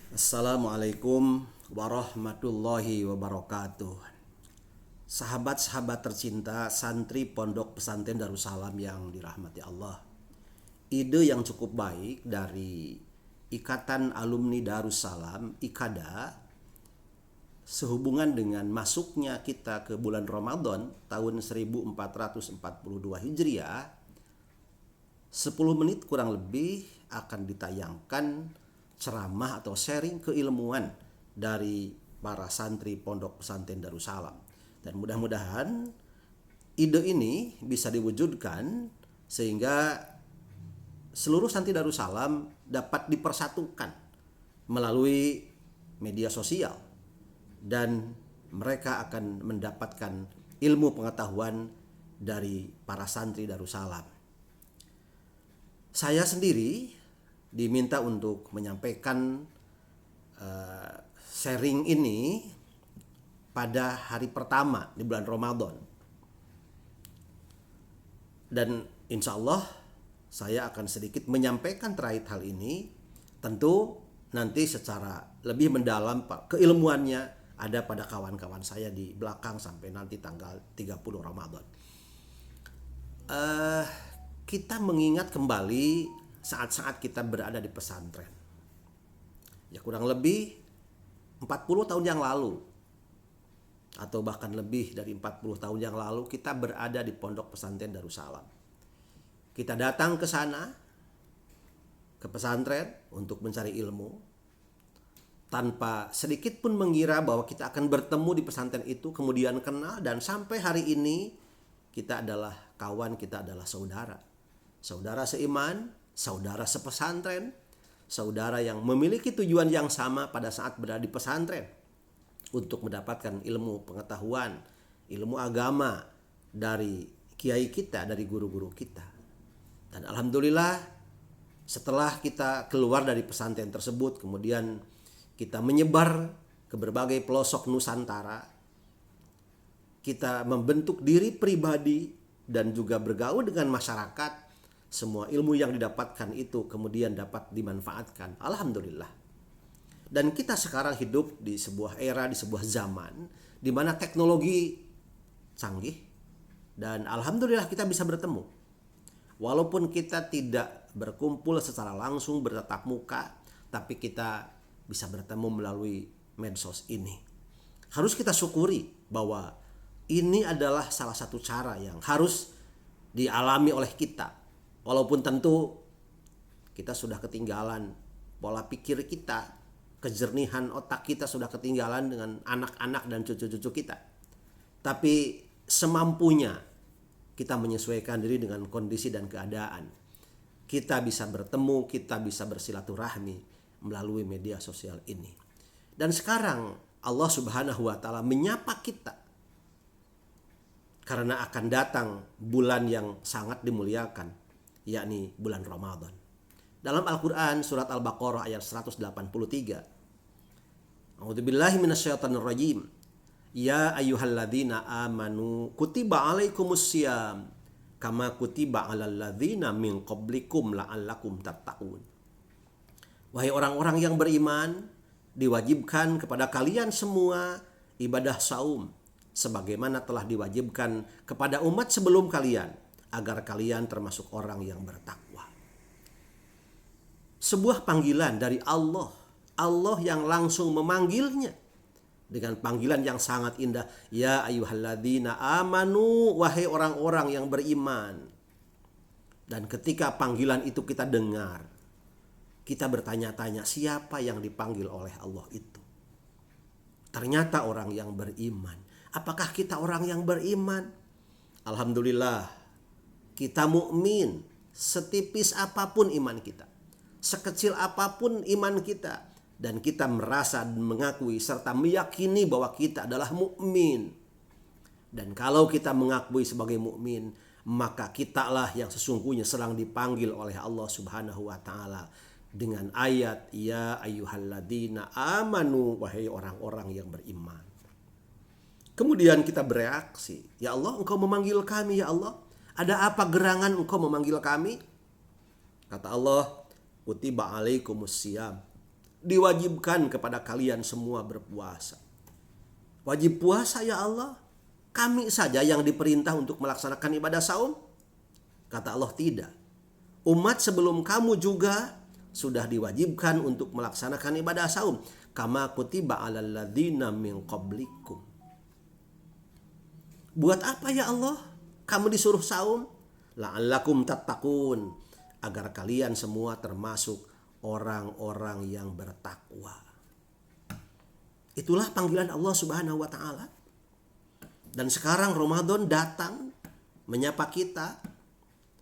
Assalamualaikum warahmatullahi wabarakatuh. Sahabat-sahabat tercinta santri Pondok Pesantren Darussalam yang dirahmati Allah. Ide yang cukup baik dari Ikatan Alumni Darussalam IKADA sehubungan dengan masuknya kita ke bulan Ramadan tahun 1442 Hijriah. 10 menit kurang lebih akan ditayangkan ceramah atau sharing keilmuan dari para santri Pondok Pesantren Darussalam. Dan mudah-mudahan ide ini bisa diwujudkan sehingga seluruh santri Darussalam dapat dipersatukan melalui media sosial dan mereka akan mendapatkan ilmu pengetahuan dari para santri Darussalam. Saya sendiri diminta untuk menyampaikan sharing ini pada hari pertama di bulan Ramadan. Dan insya Allah saya akan sedikit menyampaikan terkait hal ini. Tentu nanti secara lebih mendalam Pak, keilmuannya ada pada kawan-kawan saya di belakang sampai nanti tanggal 30 Ramadan. Kita mengingat kembali saat-saat kita berada di pesantren. Ya kurang lebih 40 tahun yang lalu atau bahkan lebih dari 40 tahun yang lalu kita berada di Pondok Pesantren Darussalam. Kita datang ke sana, ke pesantren untuk mencari ilmu tanpa sedikit pun mengira bahwa kita akan bertemu di pesantren itu, kemudian kenal, dan sampai hari ini kita adalah kawan, kita adalah saudara. Saudara seiman, saudara sepesantren, saudara yang memiliki tujuan yang sama pada saat berada di pesantren untuk mendapatkan ilmu pengetahuan, ilmu agama dari kiai kita, dari guru-guru kita. Dan alhamdulillah setelah kita keluar dari pesantren tersebut, kemudian kita menyebar ke berbagai pelosok Nusantara, kita membentuk diri pribadi dan juga bergaul dengan masyarakat. Semua ilmu yang didapatkan itu kemudian dapat dimanfaatkan. Alhamdulillah. Dan kita sekarang hidup di sebuah era, di sebuah zaman di mana teknologi canggih. Dan alhamdulillah kita bisa bertemu. Walaupun kita tidak berkumpul secara langsung bertatap muka, tapi kita bisa bertemu melalui medsos ini. Harus kita syukuri bahwa ini adalah salah satu cara yang harus dialami oleh kita. Walaupun tentu kita sudah ketinggalan pola pikir kita, kejernihan otak kita sudah ketinggalan dengan anak-anak dan cucu-cucu kita. Tapi semampunya kita menyesuaikan diri dengan kondisi dan keadaan. Kita bisa bertemu, kita bisa bersilaturahmi melalui media sosial ini. Dan sekarang Allah Subhanahu wa taala menyapa kita karena akan datang bulan yang sangat dimuliakan, yakni bulan Ramadan. Dalam Al-Quran surat Al-Baqarah ayat 183. A'udzubillahi minasyaitonirrajim. Ya ayyuhalladzina amanu kutiba alaikumussyam kama kutiba alal ladzina min qablikum la'allakum tattaqun. Wahai orang-orang yang beriman, diwajibkan kepada kalian semua ibadah saum sebagaimana telah diwajibkan kepada umat sebelum kalian, agar kalian termasuk orang yang bertakwa. Sebuah panggilan dari Allah. Allah yang langsung memanggilnya dengan panggilan yang sangat indah. Ya ayyuhalladzina amanu, wahai orang-orang yang beriman. Dan ketika panggilan itu kita dengar, kita bertanya-tanya siapa yang dipanggil oleh Allah itu. Ternyata orang yang beriman. Apakah kita orang yang beriman? Alhamdulillah. Kita mukmin, setipis apapun iman kita, sekecil apapun iman kita, dan kita merasa mengakui serta meyakini bahwa kita adalah mukmin. Dan kalau kita mengakui sebagai mukmin, maka kitalah yang sesungguhnya sedang dipanggil oleh Allah Subhanahu wa taala dengan ayat ya ayyuhalladzina amanu, wahai orang-orang yang beriman. Kemudian kita bereaksi, ya Allah, Engkau memanggil kami, ya Allah. Ada apa gerangan Engkau memanggil kami? Kata Allah, kutiba alaikumussyam. diwajibkan kepada kalian semua berpuasa. Wajib puasa ya Allah? Kami saja yang diperintah untuk melaksanakan ibadah saum? Kata Allah, tidak. Umat sebelum kamu juga sudah diwajibkan untuk melaksanakan ibadah saum. Kama kutiba alal ladzina min qablikum. Buat apa ya Allah kamu disuruh saum? La'allakum tattaqun, agar kalian semua termasuk orang-orang yang bertakwa. Itulah panggilan Allah Subhanahu wa taala. Dan sekarang Ramadan datang menyapa kita.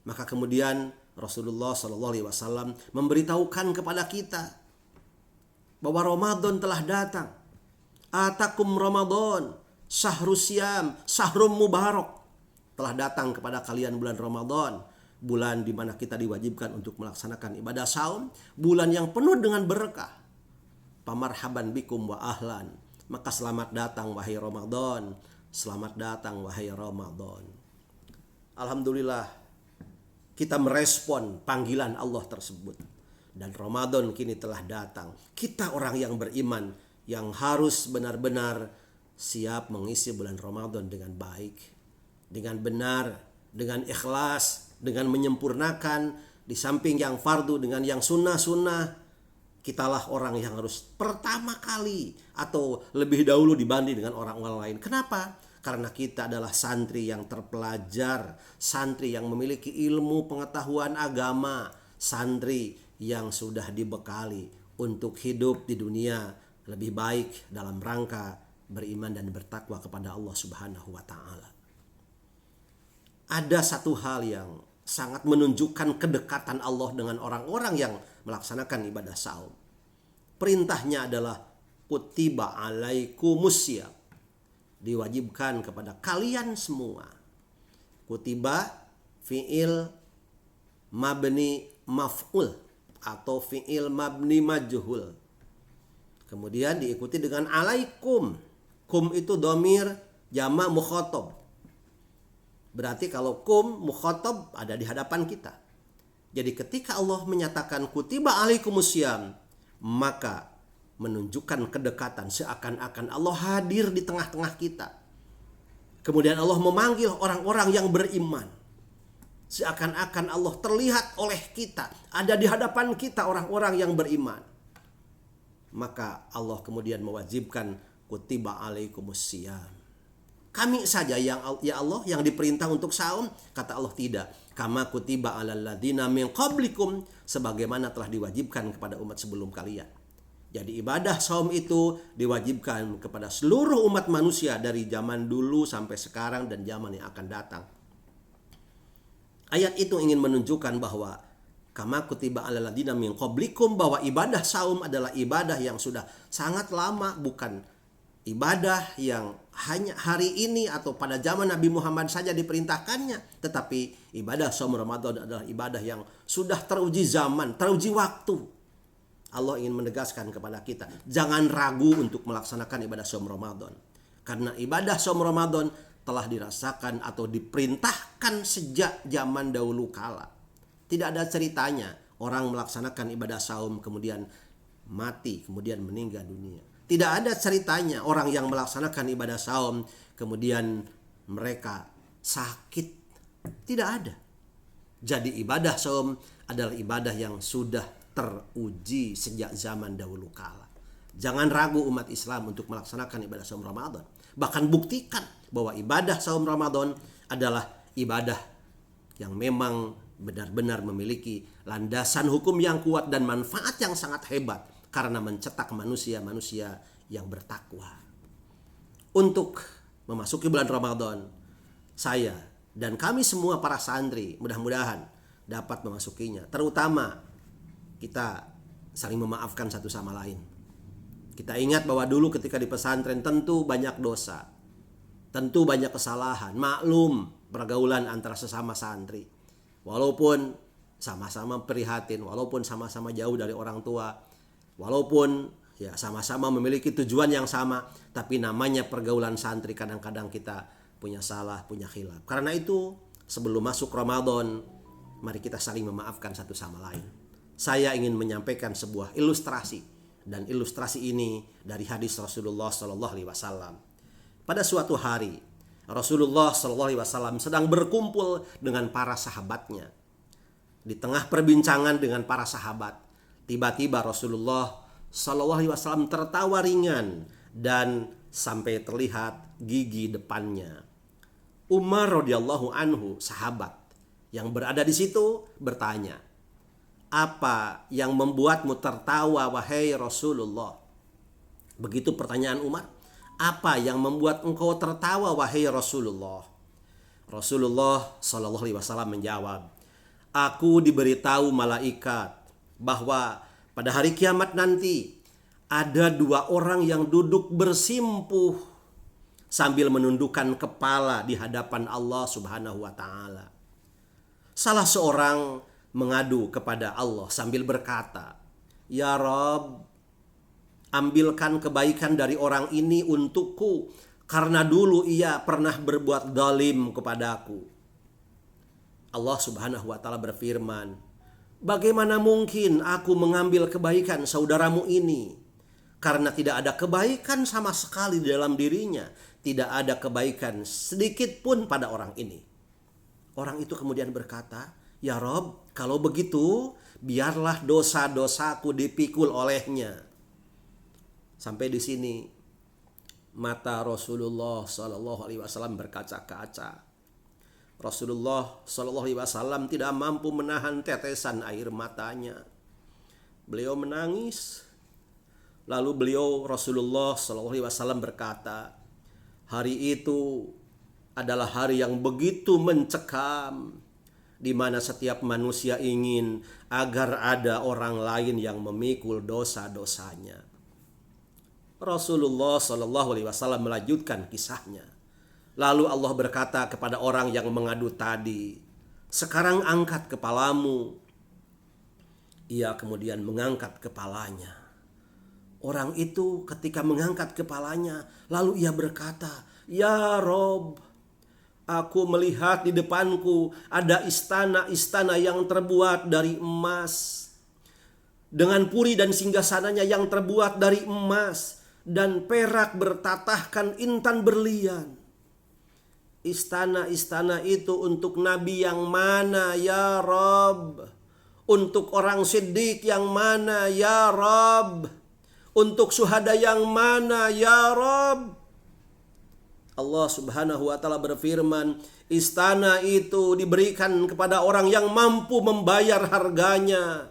Maka kemudian Rasulullah SAW memberitahukan kepada kita bahwa Ramadan telah datang. Atakum Ramadan, syahrus syam, syahrum mubarak. Telah datang kepada kalian bulan Ramadan, bulan di mana kita diwajibkan untuk melaksanakan ibadah saum, bulan yang penuh dengan berkah. Pamarhaban bikum wa ahlan. Maka selamat datang wahai Ramadan, selamat datang wahai Ramadan. Alhamdulillah kita merespon panggilan Allah tersebut. Dan Ramadan kini telah datang. Kita orang yang beriman yang harus benar-benar siap mengisi bulan Ramadan dengan baik, dengan benar, dengan ikhlas, dengan menyempurnakan di samping yang fardu dengan yang sunnah-sunnah. Kitalah orang yang harus pertama kali atau lebih dahulu dibanding dengan orang-orang lain. Kenapa? Karena kita adalah santri yang terpelajar, santri yang memiliki ilmu pengetahuan agama, santri yang sudah dibekali untuk hidup di dunia lebih baik dalam rangka beriman dan bertakwa kepada Allah Subhanahu wa taala. Ada satu hal yang sangat menunjukkan kedekatan Allah dengan orang-orang yang melaksanakan ibadah saum. Perintahnya adalah kutiba alaikumusiyam, diwajibkan kepada kalian semua. Kutiba fi'il mabni maf'ul atau fi'il mabni majhul. Kemudian diikuti dengan alaikum. Kum itu dhamir jamak mukhatab. Berarti kalau kum mukhatab ada di hadapan kita. Jadi ketika Allah menyatakan kutiba alaikumusiyam, maka menunjukkan kedekatan, seakan-akan Allah hadir di tengah-tengah kita. Kemudian Allah memanggil orang-orang yang beriman. Seakan-akan Allah terlihat oleh kita, ada di hadapan kita orang-orang yang beriman. Maka Allah kemudian mewajibkan kutiba alaikumusiyam. Kami saja yang ya Allah yang diperintah untuk saum? Kata Allah, tidak. Kama kutiba alal ladzina min qablikum, sebagaimana telah diwajibkan kepada umat sebelum kalian. Jadi ibadah saum itu diwajibkan kepada seluruh umat manusia dari zaman dulu sampai sekarang dan zaman yang akan datang. Ayat itu ingin menunjukkan bahwa kama kutiba alal ladzina min qablikum, bahwa ibadah saum adalah ibadah yang sudah sangat lama, bukan ibadah yang hanya hari ini atau pada zaman Nabi Muhammad saja diperintahkannya. Tetapi ibadah saum Ramadan adalah ibadah yang sudah teruji zaman, teruji waktu. Allah ingin menegaskan kepada kita, jangan ragu untuk melaksanakan ibadah saum Ramadan. Karena ibadah saum Ramadan telah dirasakan atau diperintahkan sejak zaman dahulu kala. Tidak ada ceritanya orang melaksanakan ibadah saum kemudian mati, kemudian meninggal dunia. Tidak ada ceritanya orang yang melaksanakan ibadah saum kemudian mereka sakit. Tidak ada. Jadi ibadah saum adalah ibadah yang sudah teruji sejak zaman dahulu kala. Jangan ragu umat Islam untuk melaksanakan ibadah saum Ramadan. Bahkan buktikan bahwa ibadah saum Ramadan adalah ibadah yang memang benar-benar memiliki landasan hukum yang kuat dan manfaat yang sangat hebat. Karena mencetak manusia-manusia yang bertakwa. Untuk memasuki bulan Ramadan, saya dan kami semua para santri mudah-mudahan dapat memasukinya. Terutama kita saling memaafkan satu sama lain. Kita ingat bahwa dulu ketika di pesantren tentu banyak dosa, tentu banyak kesalahan. Maklum pergaulan antara sesama santri. Walaupun sama-sama prihatin, walaupun sama-sama jauh dari orang tua, walaupun ya sama-sama memiliki tujuan yang sama, tapi namanya pergaulan santri kadang-kadang kita punya salah, punya khilaf. Karena itu sebelum masuk Ramadan, mari kita saling memaafkan satu sama lain. Saya ingin menyampaikan sebuah ilustrasi dan ilustrasi ini dari hadis Rasulullah Shallallahu Alaihi Wasallam. Pada suatu hari Rasulullah Shallallahu Alaihi Wasallam sedang berkumpul dengan para sahabatnya. Di tengah perbincangan dengan para sahabat, tiba-tiba Rasulullah Shallallahu Alaihi Wasallam tertawa ringan dan sampai terlihat gigi depannya. Umar radhiyallahu anhu, sahabat yang berada di situ, bertanya, "Apa yang membuatmu tertawa wahai Rasulullah?" Begitu pertanyaan Umar. "Apa yang membuat engkau tertawa wahai Rasulullah?" Rasulullah Shallallahu Alaihi Wasallam menjawab, "Aku diberitahu malaikat bahwa pada hari kiamat nanti ada dua orang yang duduk bersimpuh sambil menundukkan kepala di hadapan Allah Subhanahu wa Ta'ala. Salah seorang mengadu kepada Allah sambil berkata, 'Ya Rabb, ambilkan kebaikan dari orang ini untukku, karena dulu ia pernah berbuat zalim kepadaku.' Allah Subhanahu wa Ta'ala berfirman, 'Bagaimana mungkin aku mengambil kebaikan saudaramu ini? Karena tidak ada kebaikan sama sekali di dalam dirinya. Tidak ada kebaikan sedikit pun pada orang ini.' Orang itu kemudian berkata, 'Ya Rob, kalau begitu biarlah dosa-dosaku dipikul olehnya.'" Sampai di sini mata Rasulullah Shallallahu Alaihi Wasallam berkaca-kaca. Rasulullah Shallallahu Alaihi Wasallam tidak mampu menahan tetesan air matanya. Beliau menangis. Lalu Rasulullah Shallallahu Alaihi Wasallam berkata, "Hari itu adalah hari yang begitu mencekam, di mana setiap manusia ingin agar ada orang lain yang memikul dosa-dosanya." Rasulullah Shallallahu Alaihi Wasallam melanjutkan kisahnya. Lalu Allah berkata kepada orang yang mengadu tadi, "Sekarang angkat kepalamu." Ia kemudian mengangkat kepalanya. Orang itu ketika mengangkat kepalanya, lalu ia berkata, "Ya Rob, aku melihat di depanku ada istana-istana yang terbuat dari emas, dengan puri dan singgasananya yang terbuat dari emas, dan perak bertatahkan intan berlian. Istana-istana itu untuk nabi yang mana ya Rob? Untuk orang siddiq yang mana ya Rob? Untuk syuhada yang mana ya Rob?" Allah Subhanahu wa Ta'ala berfirman, istana itu diberikan kepada orang yang mampu membayar harganya.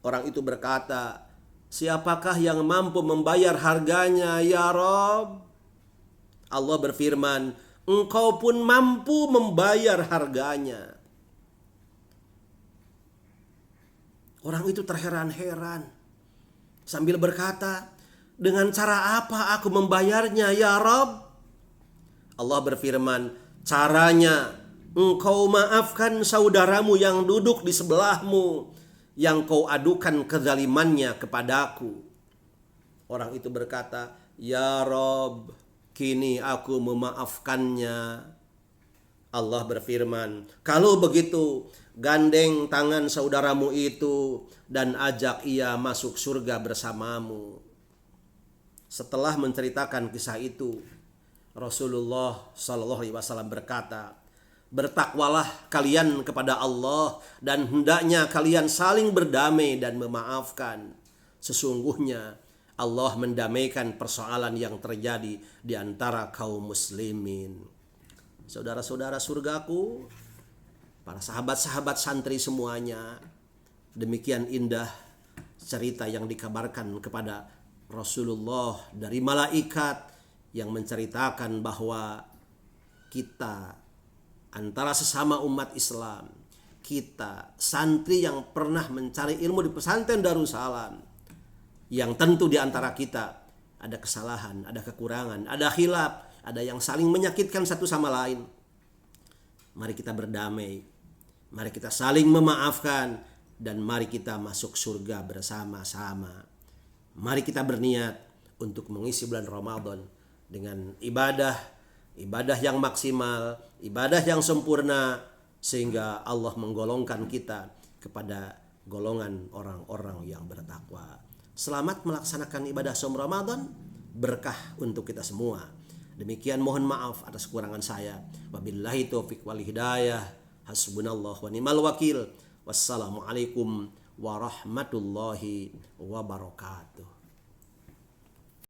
Orang itu berkata, "Siapakah yang mampu membayar harganya ya Rob?" Allah berfirman, "Engkau pun mampu membayar harganya." Orang itu terheran-heran sambil berkata, "Dengan cara apa aku membayarnya ya Rob?" Allah berfirman, "Caranya engkau maafkan saudaramu yang duduk di sebelahmu, yang kau adukan kezalimannya kepadaku." Orang itu berkata, "Ya Rob, kini aku memaafkannya." Allah berfirman, "Kalau begitu, gandeng tangan saudaramu itu dan ajak ia masuk surga bersamamu." Setelah menceritakan kisah itu, Rasulullah Shallallahu Alaihi Wasallam berkata, "Bertakwalah kalian kepada Allah dan hendaknya kalian saling berdamai dan memaafkan. Sesungguhnya Allah mendamaikan persoalan yang terjadi di antara kaum muslimin." Saudara-saudara surgaku, para sahabat-sahabat santri semuanya, demikian indah cerita yang dikabarkan kepada Rasulullah dari malaikat yang menceritakan bahwa kita antara sesama umat Islam, kita santri yang pernah mencari ilmu di pesantren Darussalam, yang tentu di antara kita ada kesalahan, ada kekurangan, ada khilaf, ada yang saling menyakitkan satu sama lain. Mari kita berdamai, mari kita saling memaafkan, dan mari kita masuk surga bersama-sama. Mari kita berniat untuk mengisi bulan Ramadan dengan ibadah yang maksimal, ibadah yang sempurna, sehingga Allah menggolongkan kita kepada golongan orang-orang yang bertakwa. Selamat melaksanakan ibadah saum Ramadan, berkah untuk kita semua. Demikian, mohon maaf atas kekurangan saya. Wabillahi taufiq wal hidayah. Hasbunallah wa ni'mal wakil. Wassalamualaikum warahmatullahi wabarakatuh.